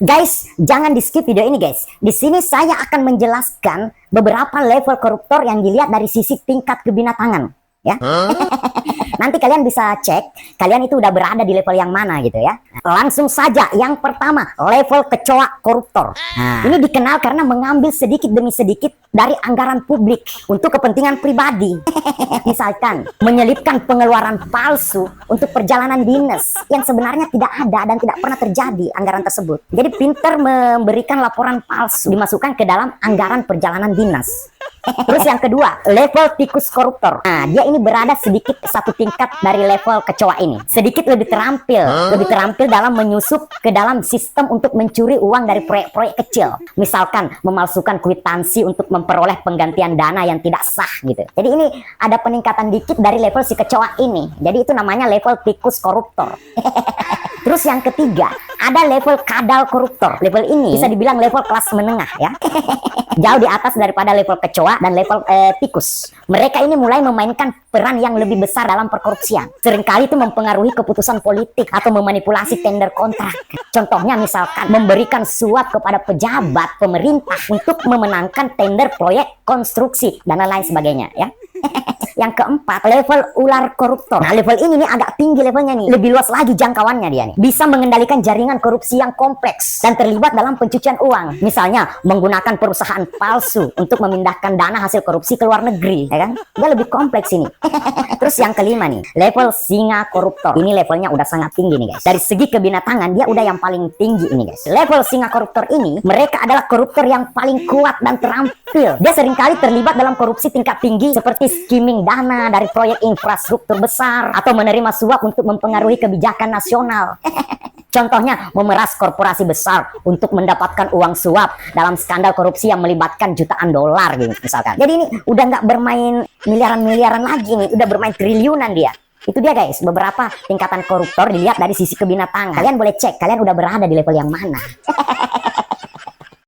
Guys, jangan di skip video ini guys. Di sini saya akan menjelaskan beberapa level koruptor yang dilihat dari sisi tingkat kebinatangan. Ya, nanti kalian bisa cek kalian itu udah berada di level yang mana gitu ya. Langsung saja, yang pertama level kecoa koruptor. Ini dikenal karena mengambil sedikit demi sedikit dari anggaran publik untuk kepentingan pribadi. Misalkan menyelipkan pengeluaran palsu untuk perjalanan dinas yang sebenarnya tidak ada dan tidak pernah terjadi anggaran tersebut. Jadi pintar memberikan laporan palsu dimasukkan ke dalam anggaran perjalanan dinas. Terus yang kedua, level tikus koruptor. Nah, dia ini berada sedikit satu tingkat dari level kecoa ini. Sedikit lebih terampil dalam menyusup ke dalam sistem untuk mencuri uang dari proyek-proyek kecil. Misalkan memalsukan kwitansi untuk memperoleh penggantian dana yang tidak sah gitu. Jadi ini ada peningkatan dikit dari level si kecoa ini. Jadi itu namanya level tikus koruptor. Terus yang ketiga, ada level kadal koruptor. Level ini bisa dibilang level kelas menengah ya. Jauh di atas daripada level kecoa dan level tikus. Mereka ini mulai memainkan peran yang lebih besar dalam perkorupsian. Seringkali itu mempengaruhi keputusan politik atau memanipulasi tender kontrak. Contohnya misalkan memberikan suap kepada pejabat pemerintah untuk memenangkan tender proyek konstruksi dan lain sebagainya ya. Yang keempat, level ular koruptor. Nah, level ini nih agak tinggi levelnya nih. Lebih luas lagi jangkauannya dia nih. Bisa mengendalikan jaringan korupsi yang kompleks dan terlibat dalam pencucian uang. Misalnya, menggunakan perusahaan palsu untuk memindahkan dana hasil korupsi ke luar negeri, ya kan? Dia lebih kompleks ini. Terus yang kelima nih, level singa koruptor. Ini levelnya udah sangat tinggi nih, guys. Dari segi kebinatangan, dia udah yang paling tinggi ini, guys. Level singa koruptor ini, mereka adalah koruptor yang paling kuat dan terampil. Dia seringkali terlibat dalam korupsi tingkat tinggi seperti skimming dana dari proyek infrastruktur besar atau menerima suap untuk mempengaruhi kebijakan nasional. Contohnya memeras korporasi besar untuk mendapatkan uang suap dalam skandal korupsi yang melibatkan jutaan dolar gitu misalkan. Jadi ini udah nggak bermain miliaran-miliaran lagi nih, udah bermain triliunan dia. Itu dia guys, beberapa tingkatan koruptor dilihat dari sisi kebinatangan. Kalian boleh cek, kalian udah berada di level yang mana.